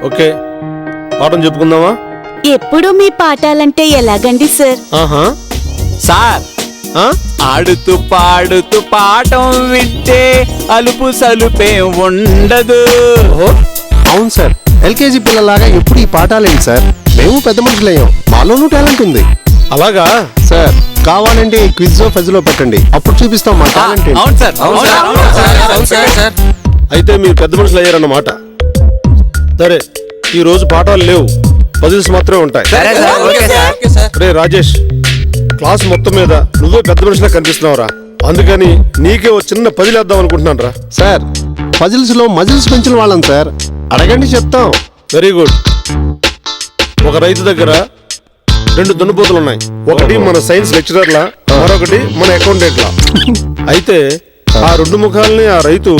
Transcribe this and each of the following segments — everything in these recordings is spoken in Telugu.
ఓకే, పాఠం చెప్పుకుందామా? ఎప్పుడు మీ పాఠాలంటే ఎలాగండి సార్? సార్, ఆడుతూ పాడుతూ పాఠం వింటే అలుపు సలుపే ఉండదు. అవును సార్, ఎల్కేజీ పిల్లలాగా ఎప్పుడు ఈ పాఠాలేంటి సార్? మేము పెద్ద మనుషులయ్యాం, మాలోనూ టాలెంట్ ఉంది. అలాగా సార్, కావాలంటే ఈ క్విజ్ ఫెజ్ లో పెట్టండి, అప్పుడు చూపిస్తాం మా టాలెంట్ ఏంటి. అవును సార్, అవును సార్. అయితే మీరు పెద్ద మనుషులు అయ్యారన్నమాట. సరే, ఈ రోజు పాఠాలు లేవు, పజిల్స్ మాత్రమే ఉంటాయి. రే రాజేష్, క్లాస్ మొత్తం మీద నువ్వే పెద్ద మనిషిలా కనిపిస్తున్నావురా. అందుకని నీకే ఓ చిన్న పజిల్ వేద్దాం అనుకుంటున్నాను రా. సార్, పజిల్స్ లో మజిల్స్ పెంచిన వాళ్ళం సార్, అడగండి చెప్తాం. Very good. ఒక రైతు దగ్గర 2 దున్నపోతులు ఉన్నాయి. ఒకటి మన సైన్స్ లెక్చరర్లా, మరొకటి మన అకౌంటెంట్లా. అయితే ఆ 2 ముఖాలని ఆ రైతు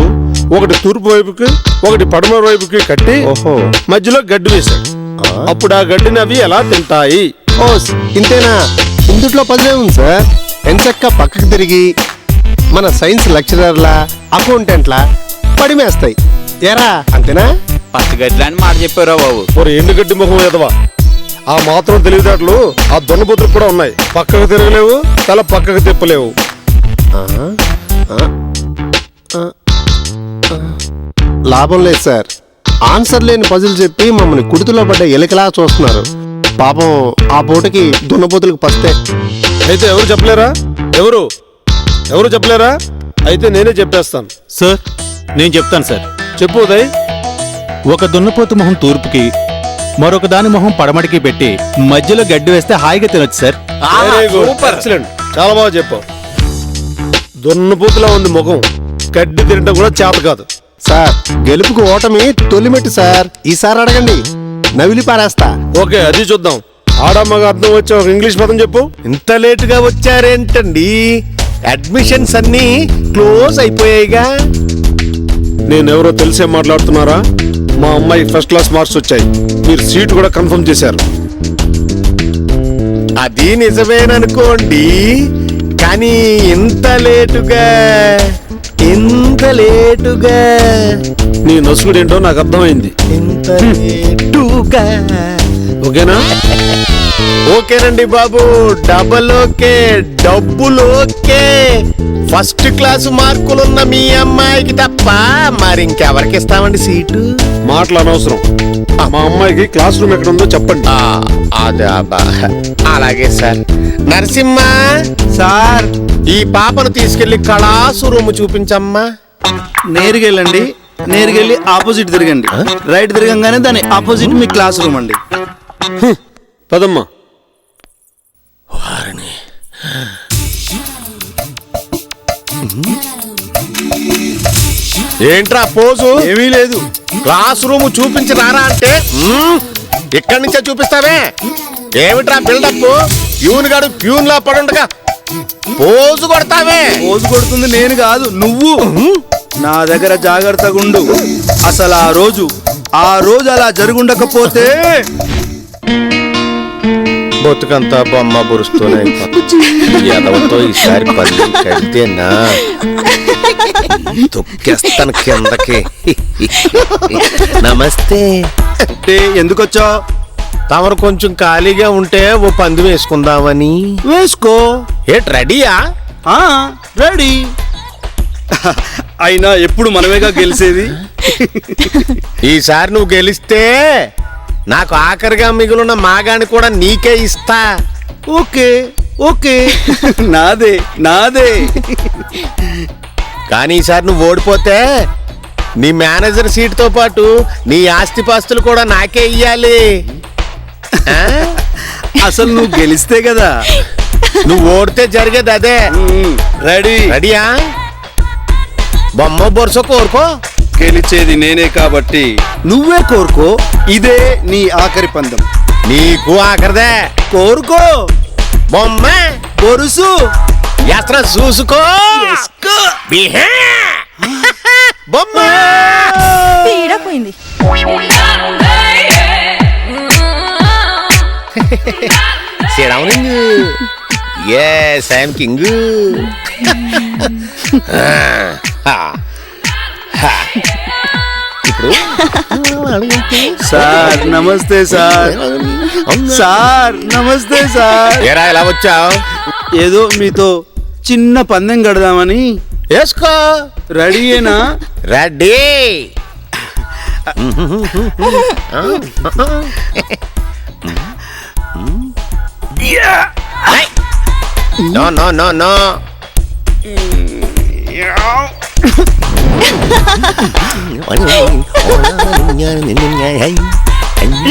ఒకటి తూర్పు వైపుకి ఒకటి పడమర వైపుకి కట్టి మధ్యలో గడ్డి వేశాడు. అప్పుడు ఆ గడ్డిని అవి ఎలా తింటాయి? ఓ ఇంతేనా? ఇందుట్లో పజిలే ఉంది సార్. ఎంచక్క పక్కకు తిరిగి మన సైన్స్ లెక్చరర్లా అకౌంటెంట్లా పడిమేస్తాయి. ఎరా అంతేనా? పచ్చగడ్డి అని మాట చెప్పారా బాబు? మరి ఎండుగడ్డి ముఖం ఎదవా, ఆ మాత్రం తెలివితేటలు ఆ దున్నపోతులకు కూడా ఉన్నాయి. పక్కకు తిరగలేవు, తల పక్కకు తిప్పలేవు. లాభం లేదు సార్, ఆన్సర్ లేని పజిల్ చెప్పి మమ్మల్ని కుడితిలో పడ్డ ఎలికలా చూస్తున్నారు. పాపం ఆ పూటకి దున్నపోతులకు పస్తే. అయితే ఎవరు చెప్పలేరా? ఎవరు చెప్పలేరా? అయితే నేనే చెప్పేస్తాను. సార్, నేను చెప్తాను సార్. చెప్పు ఉదయ్. ఒక దున్నపోతు మొహం తూర్పుకి, మరొక దాని మొహం పడమటికి పెట్టి మధ్యలో గడ్డి వేస్తే హాయిగా తినొచ్చు సార్. వెరీ గుడ్, ఎక్సలెంట్, చాలా బాగా చెప్పావు. దున్నపోతులా ఉంది ముఖం, గడ్డి తినడం కూడా చేత కాదు. సార్, గెలుపుకు ఓటమి తొలిమెట్టు సార్. ఈసారి అడగండి, నవిలి పారేస్తా. ఓకే, అది చూద్దాం. ఆడమ్మగా అర్థం వచ్చే ఒక ఇంగ్లీష్ పదం చెప్పు. ఇంత లేటుగా వచ్చారేంటండి? అడ్మిషన్స్ అన్ని క్లోజ్ అయిపోయాయిగా. నేనెవరో తెలిసే మాట్లాడుతున్నారా? మా అమ్మాయి ఫస్ట్ క్లాస్ మార్క్స్ వచ్చాయి, మీరు సీట్ కూడా కన్ఫర్మ్ చేశారు. అది నిజమేననుకోండి, కానీ ఇంత లేటుగా నీ నసుగుడు ఏంటో నాకు అర్థమైంది. ఓకేనా? ఓకేనండి బాబు, డబల్ ఓకే, డబ్బులు ఓకే. ఫస్ట్ క్లాస్ మార్కులున్న మీ అమ్మాయికి తప్ప మరి ఇంకెవరికి ఇస్తామండి సీటు? మాటలు అనవసరం. మా అమ్మాయికి క్లాస్ రూమ్ ఎక్కడ ఉందో చెప్పండి. అదే, అలాగే సార్. నరసింహ సార్, ఈ పాపను తీసుకెళ్లి క్లాసు రూమ్ చూపించమ్మా. నేరుగెళ్ళండి, నేరుగెళ్ళి ఆపోజిట్ తిరగండి. రైట్ తిరగంగానే దాని ఆపోజిట్ మీ క్లాస్ రూమ్ అండి. పదమ్మా. ఏంట్రా పోజు? ఏమీ లేదు. క్లాస్ రూమ్ చూపించి రారా అంటే ఇక్కడి నుంచే చూపిస్తావే? ఏమిట్రా బిల్డప్? ప్యూన్ గాడు ప్యూన్ లా పడుండగా పోజు కొడతావే? పోజు కొడుతుంది నేను కాదు, నువ్వు. నా దగ్గర జాగ్రత్తగా ఉండు. అసలు ఆ రోజు అలా జరుగుండకపోతే బొత్తుకంతా బొమ్మ బురుస్తూనే ఎదవతో ఈసారి పల్లి కడితేనా తొక్కేస్తాను కిందకి. నమస్తే. ఎందుకొచ్చావు? తమరు కొంచెం ఖాళీగా ఉంటే ఓ పంది వేసుకుందామని. వేసుకో. ఏట్ రెడీయా? రెడీ. అయినా ఎప్పుడు మనమేగా గెలిచేది. ఈసారి నువ్వు గెలిస్తే నాకు ఆఖరిగా మిగులున్న మాగాని కూడా నీకే ఇస్తా. Okay okay. నాదే. కానీ ఈసారి నువ్వు ఓడిపోతే నీ మేనేజర్ సీట్ తో పాటు నీ ఆస్తిపాస్తులు కూడా నాకే ఇయ్యాలి. అసలు నువ్వు గెలిస్తే కదా. నువ్వు ఓడితే జరిగేది అదే. రెడీయా? బొమ్మ బొరుస కోరుకో. గెలిచేది నేనే కాబట్టి నువ్వే కోరుకో. ఇదే నీ ఆఖరి పందెం. నీకు ఆఖరిదే. కోరుకో. బొమ్మ బొరుసు ఎత్ర చూసుకో. బొమ్మ పోయింది. Yes, I am king. ఇప్పుడు sir namaste sir. Sir namaste sir. ఏరా ఎలా వచ్చావు? ఏదో మీతో చిన్న పందెం కడదామని. వేసుకో. రెడీయేనా? Ready. No no no no.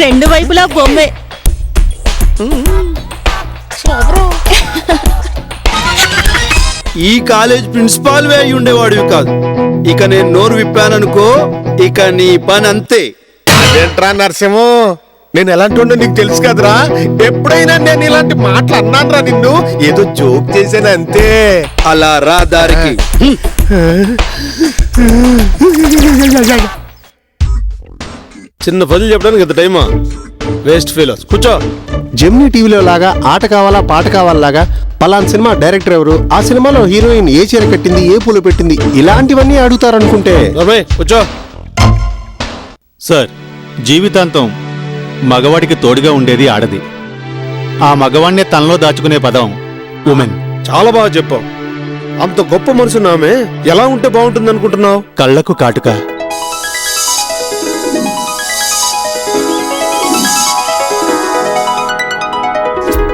రెండు వైపులా బొమ్మే. ఈ కాలేజ్ ప్రిన్సిపాల్ వే అయి ఉండేవాడివి కాదు. ఇక నేను నోరు విప్పాననుకో, ఇక నీ పని అంతే. అదేంట్రా నరసింహు, నేను ఎలాంటి వాడినో నీకు తెలుసు కదరా. ఎప్పుడైనా నేను ఇలాంటి మాటలు అన్నానురా నిన్ను? ఏదో జోక్ చేశాను అంతే. అలా రా దారికి. చిన్న పనులు చెప్పడానికి ఇంత టైమా? Waste feelers. కూర్చో. జెమినీ టీవీలో లాగా ఆట కావాలా పాట కావాలాగా పలానా సినిమా డైరెక్టర్ ఎవరు, ఆ సినిమాలో హీరోయిన్ ఏ చీర కట్టింది, ఏ పూలు పెట్టింది, ఇలాంటివన్నీ అడుగుతారనుకుంటే రమేయ్ కూర్చో. సార్, జీవితాంతం మగవాడికి తోడుగా ఉండేది ఆడది. ఆ మగవాణ్ణే తనలో దాచుకునే పదం ఉమెన్. చాలా బాగా చెప్పావు. అంత గొప్ప మనసు నామే ఎలా ఉంటే బాగుంటుంది అనుకుంటున్నావు? కళ్ళకు కాటుక,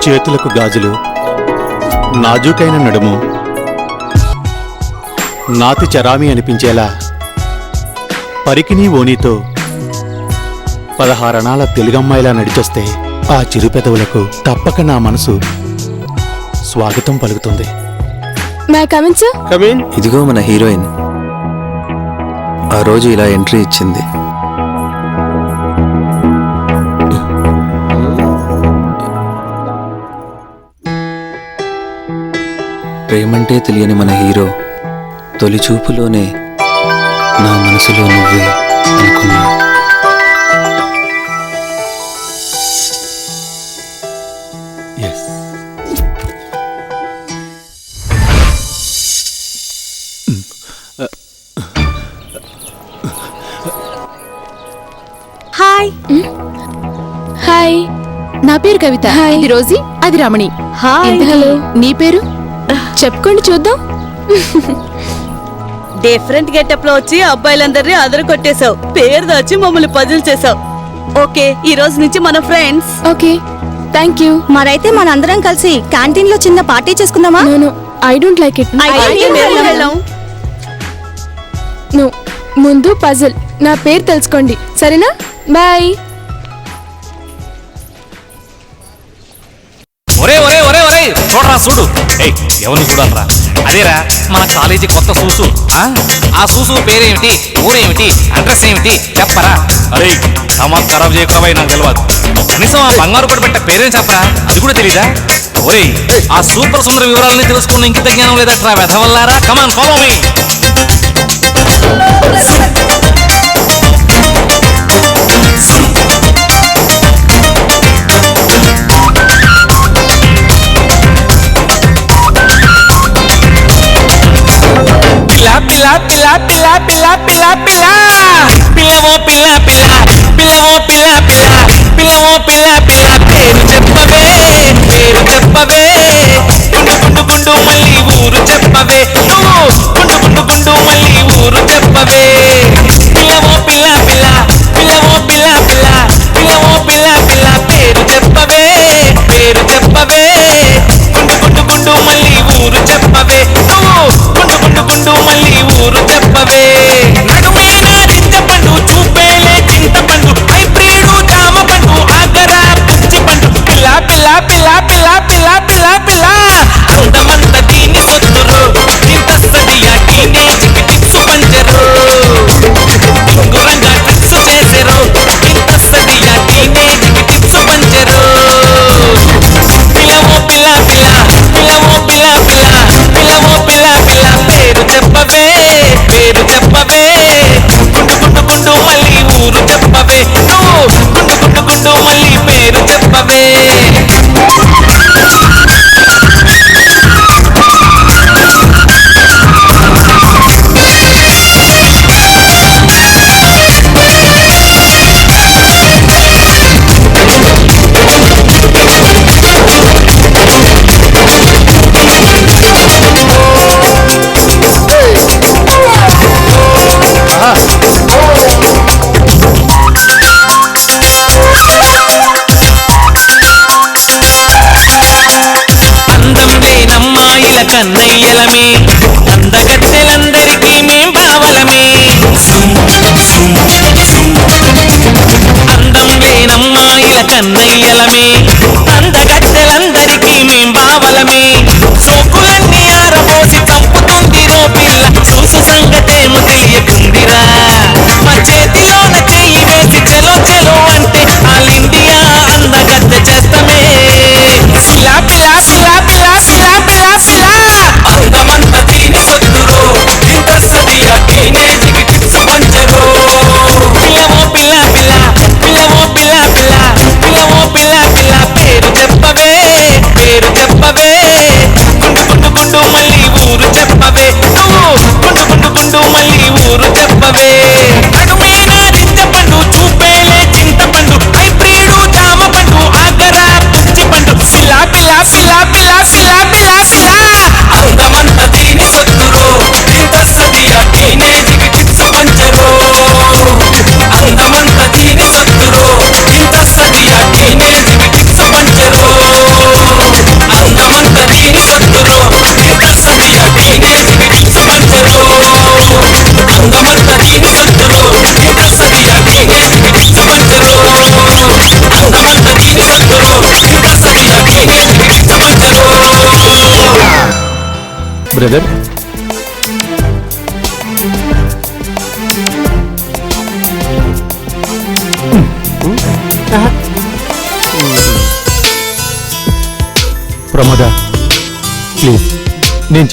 చేతులకు గాజులు, నాజూకైన నడుము, నాతి చరామి అనిపించేలా పరికినీ ఓనీతో 16 అణాల తెలుగమ్మాయిలా నడిచొస్తే ఆ చిరుపెదవులకు తప్పక నా మనసు స్వాగతం పలుకుతుంది. కమిన్. ఇదిగో మన హీరోయిన్ ఆ రోజు ఇలా ఎంట్రీ ఇచ్చింది. ప్రేమంటే తెలియని మన హీరో తొలి చూపులోనే నా మనసులో నువ్వే అనుకున్నా. హాయ్. హాయ్, నా పేరు కవిత. ఇది రోజీ, అది రమణి. హాయ్. హలో, నీ పేరు చెప్పుకోండి చూద్దాం. డిఫరెంట్ గెటప్ లో వచ్చి అబ్బాయిలందరినీ అదర కొట్టేశావు. పేరు దాచి మమ్మల్ని పజిల్ చేసావు. ఓకే, ఈ రోజు నుంచి మన ఫ్రెండ్స్. Okay, thank you. మరైతే మనందరం కలిసి క్యాంటీన్ లో చిన్న పార్టీ చేసుకుందామా? No, I don't like it. No, ముందు పజిల్. నా పేరు తెలుసుకోండి, సరేనా? బాయ్. ఒరే ఒరే ఒరే ఒరే చూడరా చూడు. ఎవరిని చూడాలరా? అదేరా మన కాలేజీ కొత్త సూసు. ఆ సూసు పేరేమిటి, ఊరేమిటి, అడ్రస్ ఏమిటి చెప్పరా? అరే సమాజ్ ఖరాబ్ చేయకపోయి నాకు తెలియదు. కనీసం ఆ బంగారు కూడా పెట్టే పేరేం చెప్పరా? అది కూడా తెలీదా? ఒరే ఆ సూపర్ సుందర వివరాలని తెలుసుకున్న ఇంకిత జ్ఞానం లేదట్రా వెధవల్లారా. Come on follow me. పిల్ల పిల్ల పిల్ల పిల్ల పిల్ల పిల్ల పిల్లవో పిల్ల పిల్ల పిల్లవో పిల్ల పిల్ల పిల్లవో పిల్ల పిల్ల పేరు చెప్పవే, పేరు చెప్పవే, గుండు గుండు గుండు మళ్ళీ ఊరు చెప్పవే, నువ్వు గుండు గుండు గుండు మళ్ళీ ఊరు చెప్పవే. పిల్లవో పిల్ల పిల్ల పిల్లవో పిల్ల పిల్ల పిల్లవో పిల్ల పిల్ల పేరు చెప్పవే, పేరు చెప్పవే, గుండు గుండు గుండు మళ్ళీ ఊరు చెప్పవే, నువ్వు గుండు గుండు గుండు మళ్ళీ ఊరు చెప్పవే. నడుమే నారింజ పండు, చూపేలే చింత పండు, హైబ్రిడు జామ పండు, ఆగరా బ్రదర్. ప్రమోద ప్లీజ్, నేను